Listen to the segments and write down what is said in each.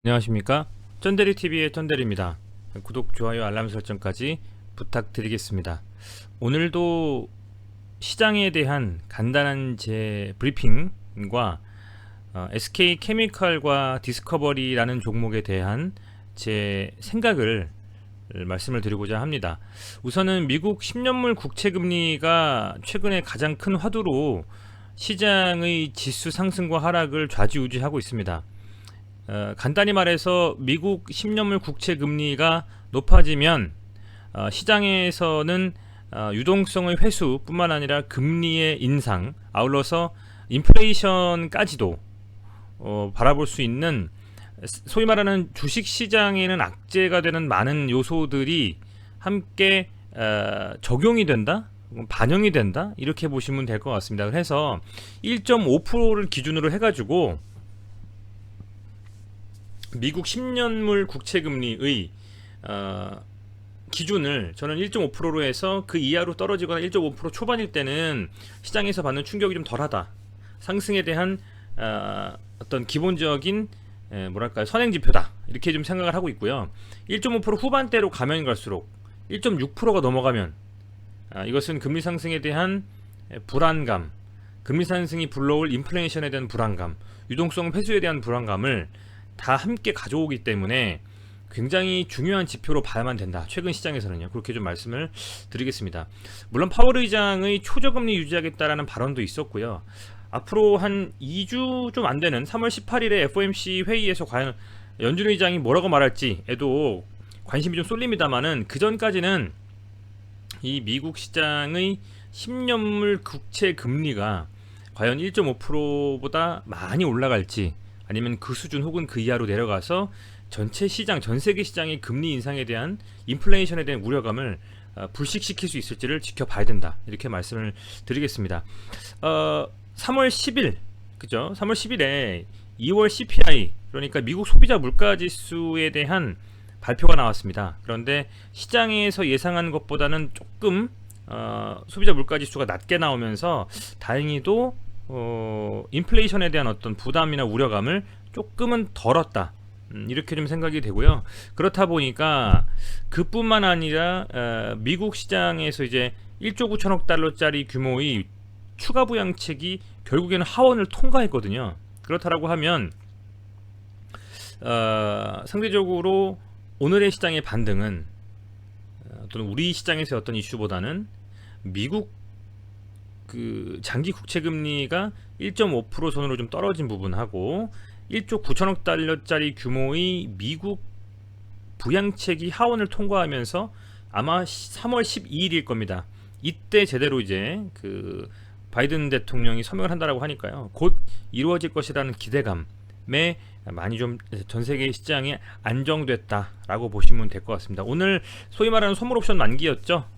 안녕하십니까, 쩐데리TV의 쩐데리입니다. 구독, 좋아요, 알람 설정까지 부탁드리겠습니다. 오늘도 시장에 대한 간단한 제 브리핑과 SK케미칼과 디스커버리라는 종목에 대한 제 생각을 말씀을 드리고자 합니다. 우선은 미국 10년물 국채금리가 최근에 가장 큰 화두로 시장의 지수 상승과 하락을 좌지우지하고 있습니다. 간단히 말해서 미국 10년물 국채 금리가 높아지면 시장에서는 유동성의 회수뿐만 아니라 금리의 인상, 아울러서 인플레이션까지도 바라볼 수 있는, 소위 말하는 주식 시장에는 악재가 되는 많은 요소들이 함께 적용이 된다, 반영이 된다, 이렇게 보시면 될 것 같습니다. 그래서 1.5%를 기준으로 해가지고 미국 10년물 국채금리의 기준을 저는 1.5%로 해서 그 이하로 떨어지거나 1.5% 초반일 때는 시장에서 받는 충격이 좀 덜하다, 상승에 대한 어떤 기본적인 뭐랄까요, 선행지표다, 이렇게 좀 생각을 하고 있고요. 1.5% 후반대로 가면 갈수록 1.6%가 넘어가면 이것은 금리 상승에 대한 불안감, 금리 상승이 불러올 인플레이션에 대한 불안감, 유동성 회수에 대한 불안감을 다 함께 가져오기 때문에 굉장히 중요한 지표로 봐야만 된다, 최근 시장에서는요. 그렇게 좀 말씀을 드리겠습니다. 물론 파월 의장의 초저금리 유지하겠다라는 발언도 있었고요. 앞으로 한 2주 좀 안 되는 3월 18일에 FOMC 회의에서 과연 연준 의장이 뭐라고 말할지에도 관심이 좀 쏠립니다만은, 그 전까지는 이 미국 시장의 10년물 국채 금리가 과연 1.5%보다 많이 올라갈지, 아니면 그 수준 혹은 그 이하로 내려가서 전체 시장, 전 세계 시장의 금리 인상에 대한, 인플레이션에 대한 우려감을 불식시킬 수 있을지를 지켜봐야 된다, 이렇게 말씀을 드리겠습니다. 3월 10일, 그죠? 3월 10일에 2월 CPI, 그러니까 미국 소비자 물가지수에 대한 발표가 나왔습니다. 그런데 시장에서 예상한 것보다는 조금 소비자 물가지수가 낮게 나오면서 다행히도 인플레이션에 대한 어떤 부담이나 우려감을 조금은 덜었다, 이렇게 좀 생각이 되고요. 그렇다 보니까 그뿐만 아니라 미국 시장에서 이제 1조 9천억 달러짜리 규모의 추가 부양책이 결국에는 하원을 통과했거든요. 그렇다라고 하면 상대적으로 오늘의 시장의 반등은 또는 우리 시장에서의 어떤 이슈보다는 미국 그 장기 국채 금리가 1.5% 선으로 좀 떨어진 부분하고 1조 9천억 달러짜리 규모의 미국 부양책이 하원을 통과하면서 아마 3월 12일일 겁니다. 이때 제대로 이제 그 바이든 대통령이 서명을 한다라고 하니까요, 곧 이루어질 것이라는 기대감에 많이 좀 전 세계 시장이 안정됐다라고 보시면 될 것 같습니다. 오늘 소위 말하는 선물 옵션 만기였죠.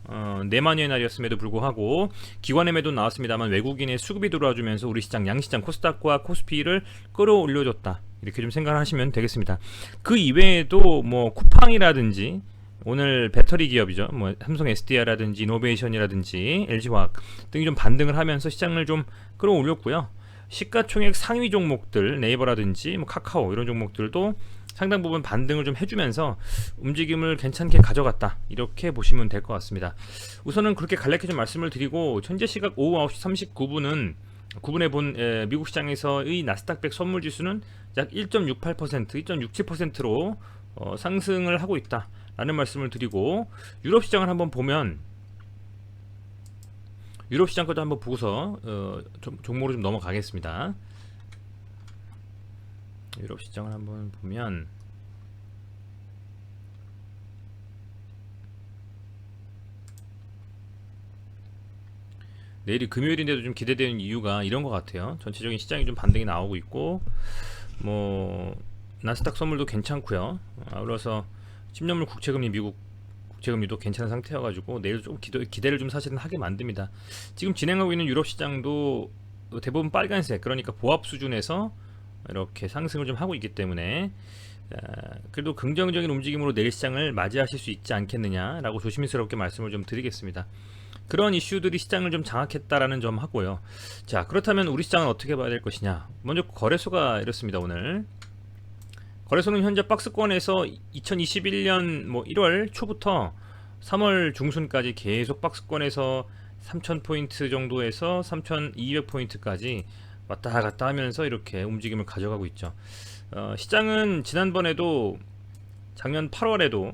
내만여의 날이었음에도 불구하고 기관의 매도 나왔습니다만 외국인의 수급이 들어와주면서 우리 시장, 양시장 코스닥과 코스피를 끌어올려줬다, 이렇게 좀 생각하시면 되겠습니다. 그 이외에도 뭐 쿠팡이라든지 오늘 배터리 기업이죠, 뭐 삼성 SDI라든지 이노베이션이라든지 LG화학 등이 좀 반등을 하면서 시장을 좀 끌어올렸고요. 시가총액 상위 종목들, 네이버라든지 뭐 카카오 이런 종목들도 상당 부분 반등을 좀 해주면서 움직임을 괜찮게 가져갔다, 이렇게 보시면 될 것 같습니다. 우선은 그렇게 간략히 좀 말씀을 드리고, 현재 시각 오후 9시 39분은 9분에 본 미국 시장에서의 나스닥 100 선물 지수는 약 1.68%, 1.67%로 상승을 하고 있다 라는 말씀을 드리고, 유럽 시장을 한번 보면, 유럽 시장 것도 한번 보고서 종목으로 좀 넘어가겠습니다. 유럽 시장을 한번 보면, 내일이 금요일인데도 좀 기대되는 이유가 이런 것 같아요. 전체적인 시장이 좀 반등이 나오고 있고, 뭐 나스닥 선물도 괜찮고요. 아울러서 10년물 국채금리, 미국 국채금리도 괜찮은 상태여가지고 내일 좀 기대를 좀 사실은 하게 만듭니다. 지금 진행하고 있는 유럽 시장도 대부분 빨간색, 그러니까 보합 수준에서 이렇게 상승을 좀 하고 있기 때문에 그래도 긍정적인 움직임으로 내일 시장을 맞이하실 수 있지 않겠느냐라고 조심스럽게 말씀을 좀 드리겠습니다. 그런 이슈들이 시장을 좀 장악했다라는 점 하고요. 자, 그렇다면 우리 시장은 어떻게 봐야 될 것이냐. 먼저 거래소가 이렇습니다. 오늘 거래소는 현재 박스권에서 2021년 뭐 1월 초부터 3월 중순까지 계속 박스권에서 3,000포인트 정도에서 3,200포인트까지 왔다 갔다 하면서 이렇게 움직임을 가져가고 있죠. 시장은 지난번에도 작년 8월에도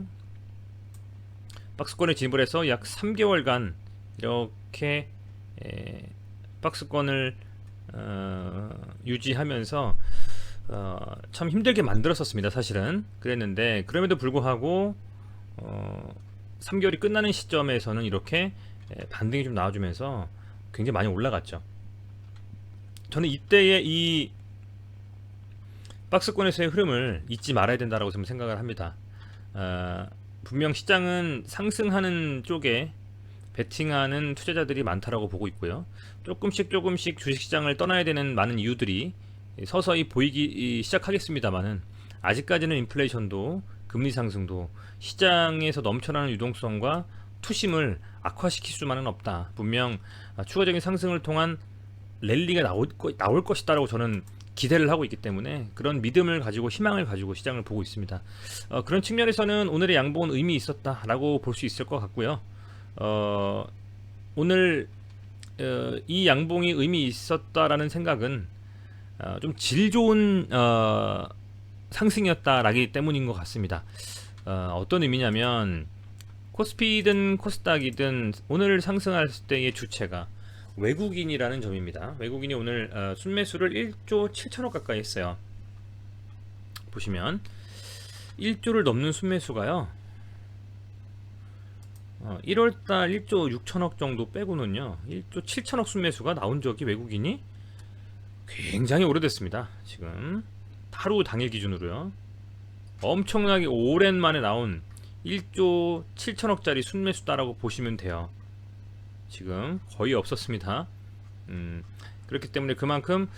박스권에 진입을 해서 약 3개월간 이렇게 박스권을 유지하면서 참 힘들게 만들었었습니다. 사실은 그랬는데, 그럼에도 불구하고 3개월이 끝나는 시점에서는 이렇게 반등이 좀 나와주면서 굉장히 많이 올라갔죠. 저는 이때의 이 박스권에서의 흐름을 잊지 말아야 된다고 생각을 합니다. 분명 시장은 상승하는 쪽에 베팅하는 투자자들이 많다라고 보고 있고요. 조금씩 주식시장을 떠나야 되는 많은 이유들이 서서히 보이기 시작하겠습니다만은, 아직까지는 인플레이션도 금리 상승도 시장에서 넘쳐나는 유동성과 투심을 악화시킬 수만은 없다. 분명 추가적인 상승을 통한 랠리가 나올 것이다라고 저는 기대를 하고 있기 때문에, 그런 믿음을 가지고 희망을 가지고 시장을 보고 있습니다. 그런 측면에서는 오늘의 양봉은 의미 있었다라고 볼 수 있을 것 같고요. 오늘 이 양봉이 의미 있었다라는 생각은 좀 질 좋은 상승이었다라기 때문인 것 같습니다. 어떤 의미냐면, 코스피든 코스닥이든 오늘 상승할 때의 주체가 외국인이라는 점입니다. 외국인이 오늘 순매수를 1조 7천억 가까이 했어요. 보시면 1조를 넘는 순매수가요, 1월달 1조 6천억 정도 빼고는요 1조 7천억 순매수가 나온 적이 외국인이 굉장히 오래됐습니다. 지금 하루 당일 기준으로요, 엄청나게 오랜만에 나온 1조 7천억짜리 순매수다라고 보시면 돼요. 지금 거의 없었습니다. 그렇기 때문에 그만큼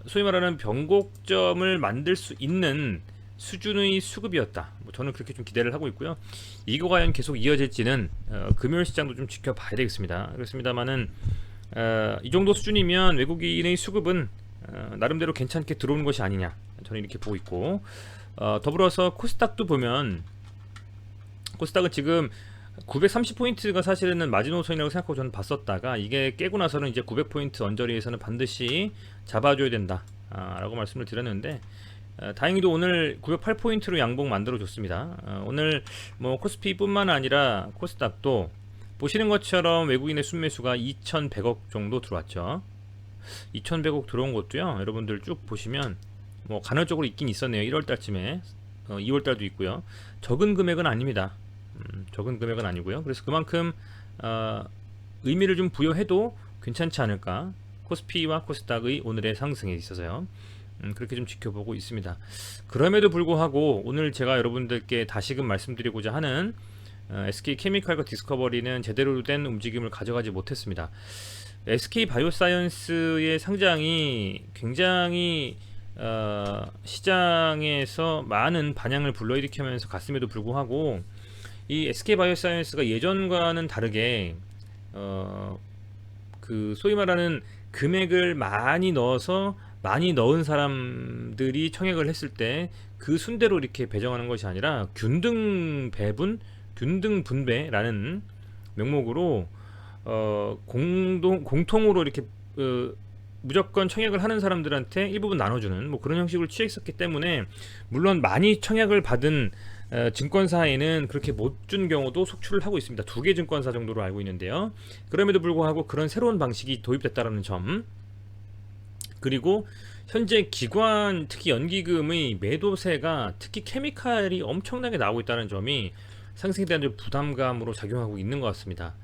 소위 말하는 변곡점을 만들 수 있는 수준의 수급이었다. 저는 그렇게 좀 기대를 하고 있고요. 이거 과연 계속 이어질지는 금요일 시장도 좀 지켜봐야 되겠습니다. 그렇습니다만은 이 정도 수준이면 외국인의 수급은 나름대로 괜찮게 들어오는 것이 아니냐, 저는 이렇게 보고 있고, 더불어서 코스닥도 보면, 코스닥은 지금 930포인트가 사실은 마지노선이라고 생각하고 저는 봤었다가, 이게 깨고 나서는 이제 900포인트 언저리에서는 반드시 잡아줘야 된다 라고 말씀을 드렸는데, 다행히도 오늘 908포인트로 양봉 만들어 줬습니다. 오늘 뭐 코스피 뿐만 아니라 코스닥도 보시는 것처럼 외국인의 순매수가 2100억 정도 들어왔죠. 2100억 들어온 것도요, 여러분들 쭉 보시면 뭐 간헐적으로 있긴 있었네요. 1월달쯤에 2월달도 있고요. 적은 금액은 아닙니다. 적은 금액은 아니고요. 그래서 그만큼 의미를 좀 부여해도 괜찮지 않을까, 코스피와 코스닥의 오늘의 상승에 있어서요. 그렇게 좀 지켜보고 있습니다. 그럼에도 불구하고 오늘 제가 여러분들께 다시금 말씀드리고자 하는 SK케미칼과 디스커버리는 제대로 된 움직임을 가져가지 못했습니다. SK바이오사이언스의 상장이 굉장히 시장에서 많은 반향을 불러일으키면서 갔음에도 불구하고, 이 SK바이오사이언스가 예전과는 다르게 그 소위 말하는 금액을 많이 넣어서 많이 넣은 사람들이 청약을 했을 때 그 순대로 이렇게 배정하는 것이 아니라 균등 배분, 균등 분배라는 명목으로 공통으로 이렇게 무조건 청약을 하는 사람들한테 일부분 나눠주는 뭐 그런 형식으로 취했었기 때문에, 물론 많이 청약을 받은 증권사에는 그렇게 못 준 경우도 속출을 하고 있습니다. 2개 증권사 정도로 알고 있는데요. 그럼에도 불구하고 그런 새로운 방식이 도입됐다는 점, 그리고 현재 기관, 특히 연기금의 매도세가 특히 케미칼이 엄청나게 나오고 있다는 점이 상승에 대한 부담감으로 작용하고 있는 것 같습니다.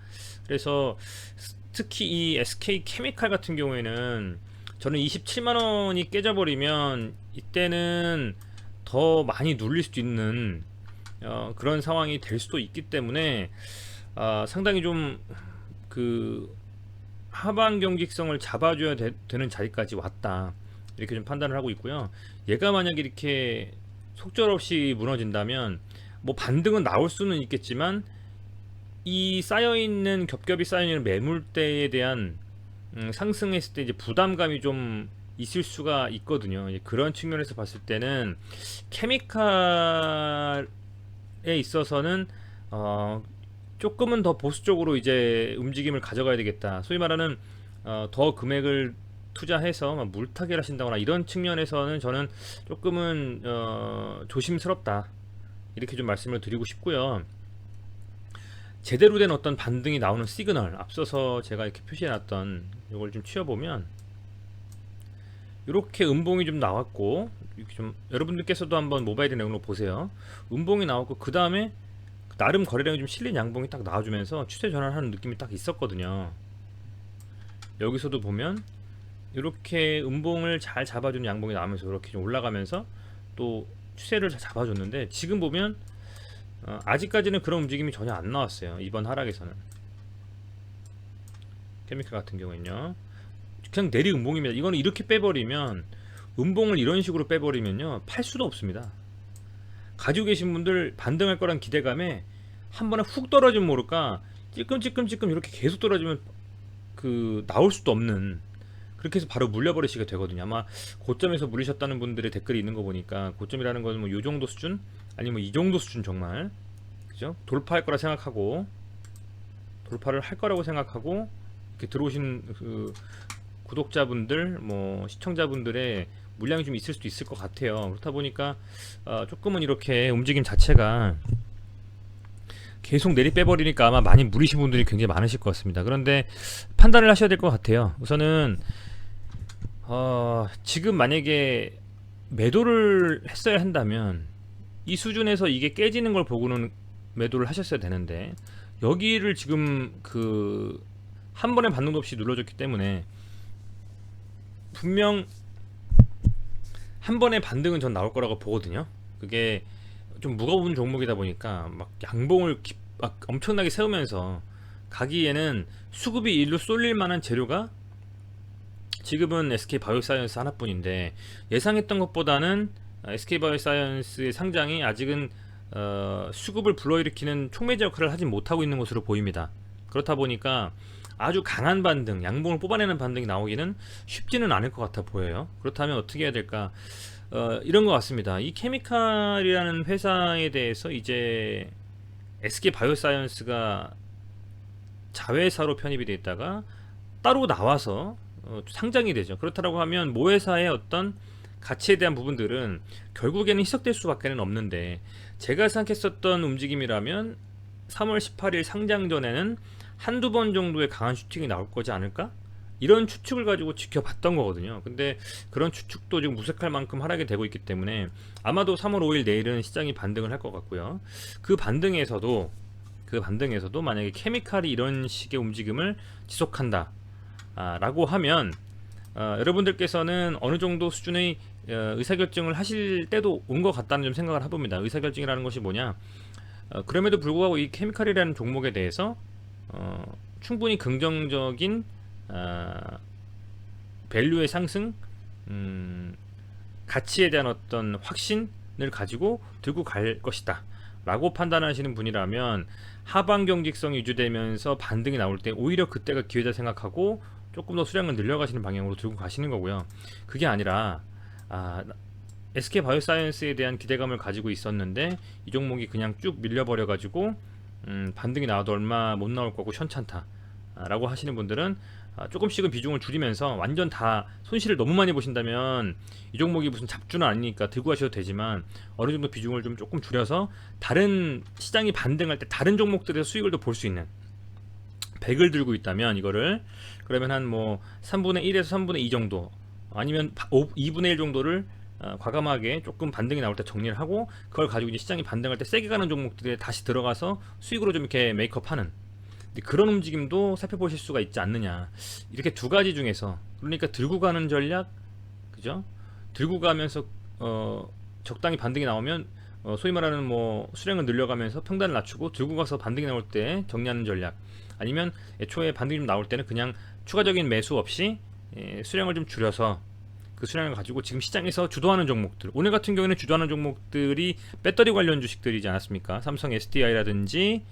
그래서 특히 이 SK케미칼 같은 경우에는 저는 27만원이 깨져버리면 이때는 더 많이 눌릴 수도 있는 그런 상황이 될 수도 있기 때문에 상당히 좀 그 하반 경직성을 잡아줘야 되는 자리까지 왔다, 이렇게 좀 판단을 하고 있고요. 얘가 만약에 이렇게 속절없이 무너진다면 뭐 반등은 나올 수는 있겠지만, 이 겹겹이 쌓여있는 매물대에 대한 상승했을 때 이제 부담감이 좀 있을 수가 있거든요. 그런 측면에서 봤을 때는 케미칼에 있어서는 조금은 더 보수적으로 이제 움직임을 가져가야 되겠다. 소위 말하는 더 금액을 투자해서 막 물타기를 하신다거나 이런 측면에서는 저는 조금은 조심스럽다. 이렇게 좀 말씀을 드리고 싶고요. 제대로 된 어떤 반등이 나오는 시그널, 앞서서 제가 이렇게 표시해놨던 이걸 좀 치워보면 이렇게 음봉이 좀 나왔고, 이렇게 좀 여러분들께서도 한번 모바일 내용으로 보세요. 음봉이 나왔고 그 다음에 나름 거래량이 좀 실린 양봉이 딱 나와주면서 추세 전환을 하는 느낌이 딱 있었거든요. 여기서도 보면 이렇게 음봉을 잘 잡아주는 양봉이 나오면서 이렇게 좀 올라가면서 또 추세를 잘 잡아줬는데, 지금 보면 아직까지는 그런 움직임이 전혀 안 나왔어요. 이번 하락에서는 케미칼 같은 경우에는요, 그냥 내리 음봉입니다. 이거는 이렇게 빼버리면, 음봉을 이런 식으로 빼버리면요 팔 수도 없습니다. 가지고 계신 분들 반등할 거란 기대감에 한 번에 훅 떨어지면 모를까 찔끔찔끔찔끔 이렇게 계속 떨어지면 나올 수도 없는, 그렇게 해서 바로 물려버리시게 되거든요. 아마 고점에서 물리셨다는 분들의 댓글이 있는 거 보니까, 고점이라는 건 뭐 요 정도 수준, 아니면 이 정도 수준, 정말 그죠? 돌파할 거라 생각하고, 돌파를 할 거라고 생각하고 이렇게 들어오신 그 구독자분들, 뭐 시청자분들의 물량이 좀 있을 수도 있을 것 같아요. 그렇다 보니까 조금은 이렇게 움직임 자체가 계속 내리 빼버리니까 아마 많이 무리신 분들이 굉장히 많으실 것 같습니다. 그런데 판단을 하셔야 될 것 같아요. 우선은 지금 만약에 매도를 했어야 한다면 이 수준에서 이게 깨지는 걸 보고는 매도를 하셨어야 되는데, 여기를 지금 한 번에 반등도 없이 눌러줬기 때문에 분명 한 번에 반등은 전 나올 거라고 보거든요. 그게 좀 무거운 종목이다 보니까 막 양봉을 막 엄청나게 세우면서 가기에는 수급이 일로 쏠릴 만한 재료가 지금은 SK바이오사이언스 하나뿐인데, 예상했던 것보다는 SK바이오사이언스의 상장이 아직은 수급을 불러일으키는 촉매제 역할을 하지 못하고 있는 것으로 보입니다. 그렇다 보니까 아주 강한 반등, 양봉을 뽑아내는 반등이 나오기는 쉽지는 않을 것 같아 보여요. 그렇다면 어떻게 해야 될까? 이런 것 같습니다. 이 케미칼이라는 회사에 대해서 이제 SK바이오사이언스가 자회사로 편입이 되어 있다가 따로 나와서 상장이 되죠. 그렇다고 하면 모회사의 어떤 가치에 대한 부분들은 결국에는 희석될 수밖에 없는데, 제가 생각했었던 움직임이라면 3월 18일 상장 전에는 한두 번 정도의 강한 슈팅이 나올 거지 않을까? 이런 추측을 가지고 지켜봤던 거거든요. 근데 그런 추측도 지금 무색할 만큼 하락이 되고 있기 때문에 아마도 3월 5일 내일은 시장이 반등을 할 것 같고요. 그 반등에서도 만약에 케미칼이 이런 식의 움직임을 지속한다 라고 하면 여러분들께서는 어느 정도 수준의 의사결정을 하실 때도 온 것 같다는 좀 생각을 해봅니다. 의사결정이라는 것이 뭐냐, 그럼에도 불구하고 이 케미칼이라는 종목에 대해서 충분히 긍정적인 밸류의 상승, 가치에 대한 어떤 확신을 가지고 들고 갈 것이다 라고 판단하시는 분이라면, 하방 경직성이 유지되면서 반등이 나올 때 오히려 그때가 기회다 생각하고 조금 더 수량을 늘려가시는 방향으로 들고 가시는 거고요. 그게 아니라 SK바이오사이언스에 대한 기대감을 가지고 있었는데 이 종목이 그냥 쭉 밀려버려 가지고 반등이 나와도 얼마 못 나올 거고 현찮다 라고 하시는 분들은 조금씩은 비중을 줄이면서, 완전 다 손실을 너무 많이 보신다면 이 종목이 무슨 잡주는 아니니까 들고 가셔도 되지만, 어느 정도 비중을 좀 조금 줄여서 다른 시장이 반등할 때 다른 종목들에서 수익을 더 볼 수 있는 100을 들고 있다면, 이거를 그러면 한 뭐 3분의 1에서 3분의 2 정도, 아니면 2분의 1 정도를 과감하게 조금 반등이 나올 때 정리를 하고, 그걸 가지고 이제 시장이 반등할 때 세게 가는 종목들에 다시 들어가서 수익으로 좀 이렇게 메이크업하는, 그런 움직임도 살펴보실 수가 있지 않느냐. 이렇게 두 가지 중에서, 그러니까 들고 가는 전략, 그죠? 들고 가면서 적당히 반등이 나오면 소위 말하는 뭐 수량을 늘려가면서 평단을 낮추고, 들고 가서 반등이 나올 때 정리하는 전략, 아니면 애초에 반등이 좀 나올 때는 그냥 추가적인 매수 없이 수량을 좀 줄여서 그 수량을 가지고 지금 시장에서 주도하는 종목들, 오늘 같은 경우에는 주도하는 종목들이 배터리 관련 주식들이지 않았습니까? 삼성 SDI라든지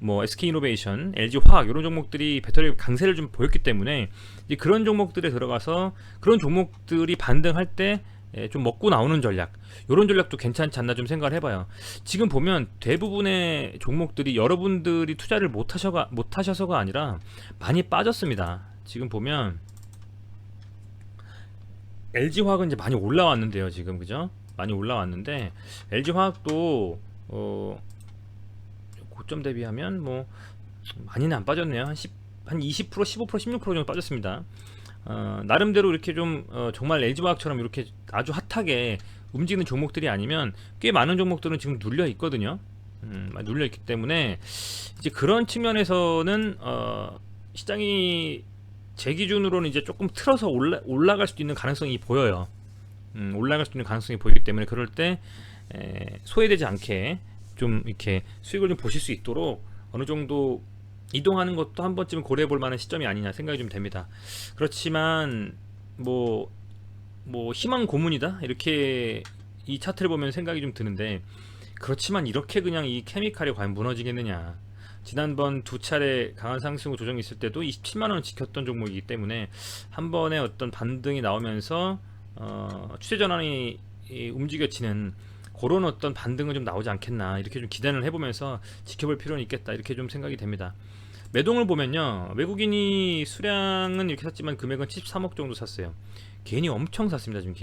뭐 SK이노베이션, LG화학 이런 종목들이 배터리 강세를 좀 보였기 때문에 이제 그런 종목들에 들어가서 그런 종목들이 반등할 때 좀 먹고 나오는 전략, 이런 전략도 괜찮지 않나 좀 생각을 해봐요. 지금 보면 대부분의 종목들이 여러분들이 투자를 못하셔서가 아니라 많이 빠졌습니다. 지금 보면 LG화학은 이제 많이 올라왔는데요, 지금 그죠? 많이 올라왔는데 LG화학도 고점 대비하면 뭐 많이는 안 빠졌네요. 한 20%, 15%, 16% 정도 빠졌습니다. 나름대로 이렇게 좀 정말 LG화학처럼 이렇게 아주 핫하게 움직이는 종목들이 아니면 꽤 많은 종목들은 지금 눌려 있거든요. 많이 눌려 있기 때문에 이제 그런 측면에서는 시장이 제 기준으로는 이제 조금 틀어서 올라갈 수도 있는 가능성이 보여요. 올라갈 수 있는 가능성이 보이기 때문에 그럴 때 소외되지 않게 좀 이렇게 수익을 좀 보실 수 있도록 어느 정도 이동하는 것도 한 번쯤 고려해 볼 만한 시점이 아니냐 생각이 좀 됩니다. 그렇지만 뭐 희망 고문이다 이렇게 이 차트를 보면 생각이 좀 드는데, 그렇지만 이렇게 그냥 이 케미칼이 과연 무너지겠느냐. 지난번 두 차례 강한 상승 후 조정이 있을 때도 27만원을 지켰던 종목이기 때문에 한 번의 어떤 반등이 나오면서 추세 전환이 움직여지는 그런 어떤 반등은 좀 나오지 않겠나, 이렇게 좀 기대를 해보면서 지켜볼 필요는 있겠다, 이렇게 좀 생각이 됩니다. 매동을 보면요, 외국인이 수량은 이렇게 샀지만 금액은 73억 정도 샀어요. 개인이 엄청 샀습니다. 지금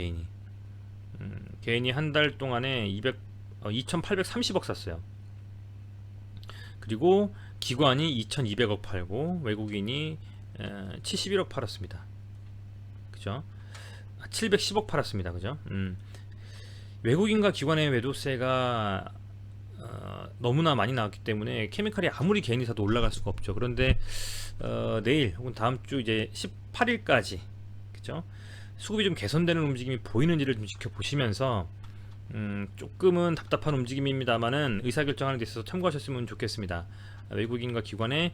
개인이 한 달 동안에 2830억 샀어요. 그리고 기관이 2200억 팔고 외국인이 71억 팔았습니다. 그죠? 710억 팔았습니다. 그죠? 외국인과 기관의 매도세가 너무나 많이 나왔기 때문에 케미칼이 아무리 개인이 사도 올라갈 수가 없죠. 그런데 내일 혹은 다음 주 이제 18일까지 그죠? 수급이 좀 개선되는 움직임이 보이는지를 좀 지켜보시면서 조금은 답답한 움직임입니다만은 의사결정하는 데 있어서 참고하셨으면 좋겠습니다. 외국인과 기관은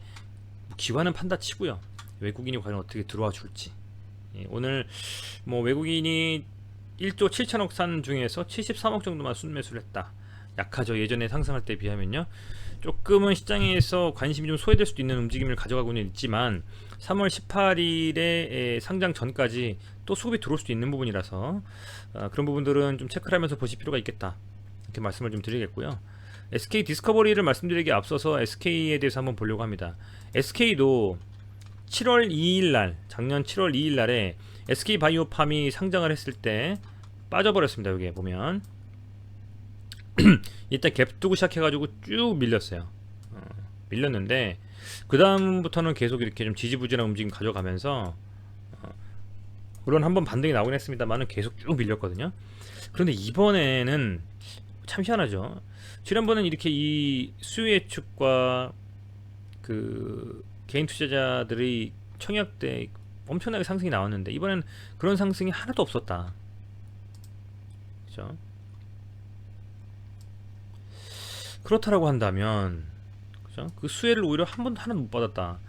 판다 치고요. 외국인이 과연 어떻게 들어와 줄지. 오늘 뭐 외국인이 1조 7천억 산 중에서 73억 정도만 순매수를 했다. 약하죠. 예전에 상승할 때 비하면요. 조금은 시장에서 관심이 좀 소외될 수도 있는 움직임을 가져가고는 있지만 3월 18일에 상장 전까지 또 수급이 들어올 수도 있는 부분이라서 그런 부분들은 좀 체크를 하면서 보실 필요가 있겠다, 이렇게 말씀을 좀 드리겠고요. SK 디스커버리를 말씀드리기에 앞서서 SK에 대해서 한번 보려고 합니다. SK도 7월 2일날, 작년 7월 2일날에 SK바이오팜이 상장을 했을 때 빠져버렸습니다. 여기 보면 이때 갭 두고 시작해가지고 쭉 밀렸어요. 밀렸는데 그 다음부터는 계속 이렇게 좀 지지부진한 움직임 가져가면서 물론 한번 반등이 나오긴 했습니다만은 계속 쭉 밀렸거든요. 그런데 이번에는 참 희한하죠. 지난번엔 이렇게 이 수요 예측과 그 개인 투자자들의 청약 때 엄청나게 상승이 나왔는데 이번엔 그런 상승이 하나도 없었다. 그죠? 그렇다라고 한다면, 그죠? 그 수혜를 오히려 한 번도 하나도 못 받았다.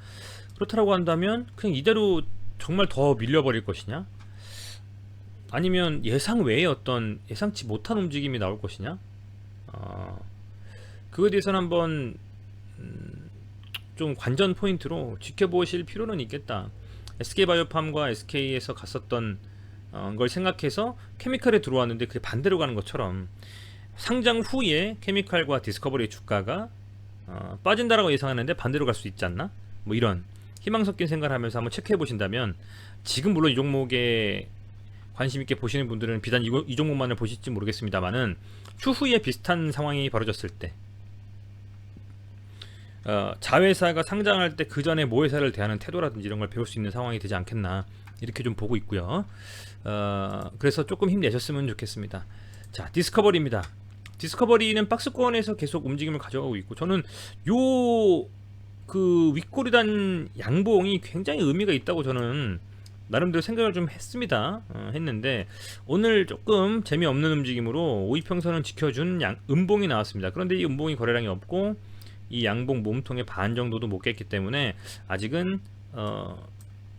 그렇다라고 한다면 그냥 이대로 정말 더 밀려버릴 것이냐? 아니면 예상 외의 어떤 예상치 못한 움직임이 나올 것이냐? 그거에 대해서는 한번 좀 관전 포인트로 지켜보실 필요는 있겠다. SK바이오팜과 SK에서 갔었던 걸 생각해서 케미칼에 들어왔는데 그게 반대로 가는 것처럼 상장 후에 케미칼과 디스커버리의 주가가 빠진다라고 예상하는데 반대로 갈 수 있지 않나? 뭐 이런 희망 섞인 생각을 하면서 한번 체크해 보신다면, 지금 물론 이 종목에 관심 있게 보시는 분들은 비단 이 종목만을 보실지 모르겠습니다만은 추후에 비슷한 상황이 벌어졌을 때 자회사가 상장할 때 그 전에 모회사를 대하는 태도라든지 이런 걸 배울 수 있는 상황이 되지 않겠나, 이렇게 좀 보고 있고요. 그래서 조금 힘내셨으면 좋겠습니다. 자, 디스커버리입니다. 디스커버리는 박스권에서 계속 움직임을 가져가고 있고, 저는 그 윗꼬리단 양봉이 굉장히 의미가 있다고 저는 나름대로 생각을 좀 했습니다. 했는데 오늘 조금 재미없는 움직임으로 5이평선을 지켜준 음봉이 나왔습니다. 그런데 이 음봉이 거래량이 없고 이 양봉 몸통의 반 정도도 못 깼기 때문에 아직은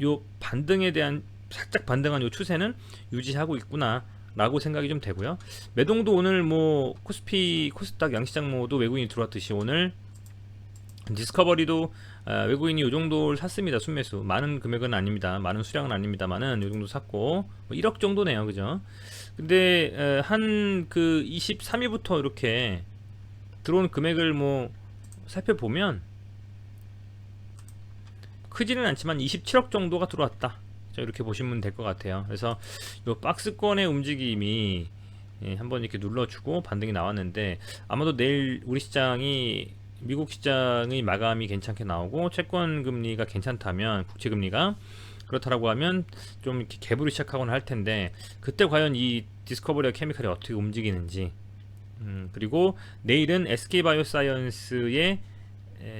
요 반등에 대한 살짝 반등한 요 추세는 유지하고 있구나 라고 생각이 좀 되고요. 매동도 오늘 뭐 코스피, 코스닥, 양시장 모두 외국인이 들어왔듯이 오늘 디스커버리도 외국인이 이 정도를 샀습니다. 순매수 많은 금액은 아닙니다. 많은 수량은 아닙니다만은 이 정도 샀고 뭐 1억 정도네요, 그죠? 근데 한 그 23일부터 이렇게 들어온 금액을 뭐 살펴보면 크지는 않지만 27억 정도가 들어왔다. 이렇게 보시면 될 것 같아요. 그래서 이 박스권의 움직임이 한번 이렇게 눌러주고 반등이 나왔는데 아마도 내일 우리 시장이 미국 시장의 마감이 괜찮게 나오고 채권 금리가 괜찮다면 국채 금리가 그렇다라고 하면 좀 이렇게 개불이 시작하곤 할 텐데 그때 과연 이 디스커버리와 케미칼이 어떻게 움직이는지 그리고 내일은 SK바이오사이언스의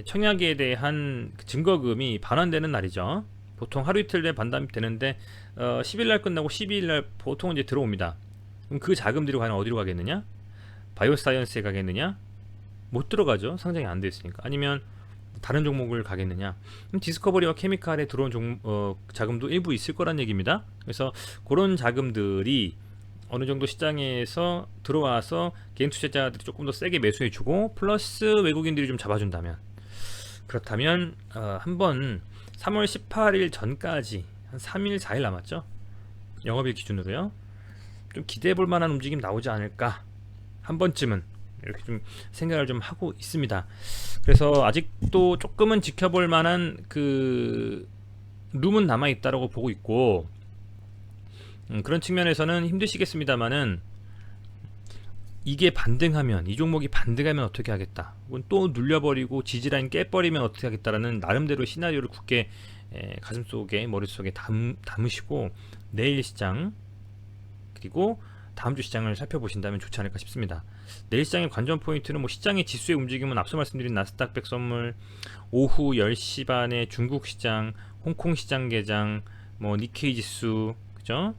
청약에 대한 증거금이 반환되는 날이죠. 보통 하루 이틀 내에 반납되는데 10일날 끝나고 12일날 보통 이제 들어옵니다. 그럼 그 자금들이 과연 어디로 가겠느냐? 바이오사이언스에 가겠느냐? 못 들어가죠. 상장이 안 돼 있으니까. 아니면 다른 종목을 가겠느냐? 그럼 디스커버리와 케미칼에 들어온 자금도 일부 있을 거란 얘기입니다. 그래서 그런 자금들이 어느 정도 시장에서 들어와서 개인 투자자들이 조금 더 세게 매수해주고 플러스 외국인들이 좀 잡아준다면 그렇다면 한번 3월 18일 전까지 한 3일 4일 남았죠. 영업일 기준으로요. 좀 기대해볼 만한 움직임 나오지 않을까 한 번쯤은 이렇게 좀 생각을 좀 하고 있습니다. 그래서 아직도 조금은 지켜볼 만한 그 룸은 남아 있다라고 보고 있고 그런 측면에서는 힘드시겠습니다만은 이게 반등하면 이 종목이 반등하면 어떻게 하겠다 혹은 또 눌려버리고 지지라인 깨버리면 어떻게 하겠다라는 나름대로 시나리오를 굳게 가슴속에 머릿속에 담으시고 내일 시장 그리고 다음주 시장을 살펴보신다면 좋지 않을까 싶습니다. 내일 시장의 관전 포인트는 뭐 시장의 지수의 움직임은 앞서 말씀드린 나스닥 100 선물 오후 10시 반에 중국 시장 홍콩 시장 개장 뭐 니케이 지수 그죠?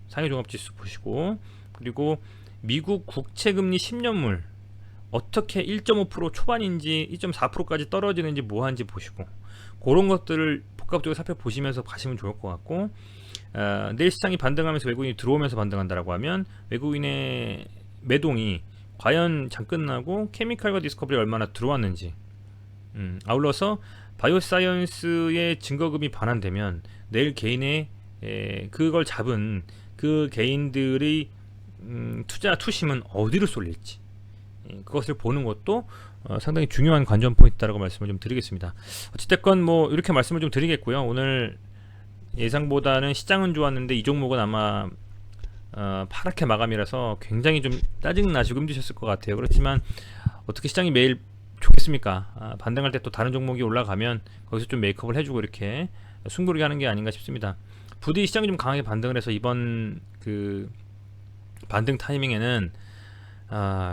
상해 종합 지수 보시고 그리고 미국 국채금리 10년물 어떻게 1.5% 초반인지 2.4%까지 떨어지는지 뭐하는지 보시고 그런 것들을 복합적으로 살펴보시면서 가시면 좋을 것 같고 내일 시장이 반등하면서 외국인이 들어오면서 반등한다라고 하면 외국인의 매동이 과연 장 끝나고 케미칼과 디스커버리 얼마나 들어왔는지 아울러서 바이오사이언스의 증거금이 반환되면 내일 개인의 그걸 잡은 그 개인들의 투자 투심은 어디로 쏠릴지 그것을 보는 것도 상당히 중요한 관전 포인트라고 말씀을 좀 드리겠습니다. 어찌됐건 뭐 이렇게 말씀을 좀 드리겠고요. 오늘 예상보다는 시장은 좋았는데 이 종목은 아마 파랗게 마감이라서 굉장히 좀 짜증나시고 힘드셨을 것 같아요. 그렇지만 어떻게 시장이 매일 좋겠습니까? 반등할 때 또 다른 종목이 올라가면 거기서 좀 메이크업을 해주고 이렇게 승부를 하는 게 아닌가 싶습니다. 부디 시장이 좀 강하게 반등을 해서 이번 그 반등 타이밍에는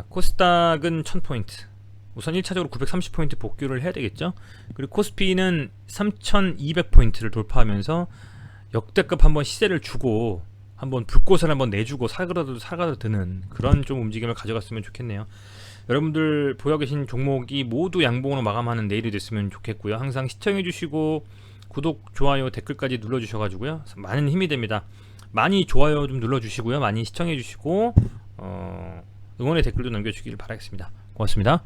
코스닥은 1000포인트 우선 1차적으로 930포인트 복귀를 해야 되겠죠. 그리고 코스피는 3200포인트를 돌파하면서 역대급 한번 시세를 주고 한번 불꽃을 한번 내주고 사그라드는 그런 좀 움직임을 가져갔으면 좋겠네요. 여러분들 보여 계신 종목이 모두 양봉으로 마감하는 내일이 됐으면 좋겠고요. 항상 시청해 주시고 구독, 좋아요, 댓글까지 눌러주셔가지고요. 많은 힘이 됩니다. 많이 좋아요 좀 눌러주시고요. 많이 시청해 주시고 응원의 댓글도 남겨주길 바라겠습니다. 고맙습니다.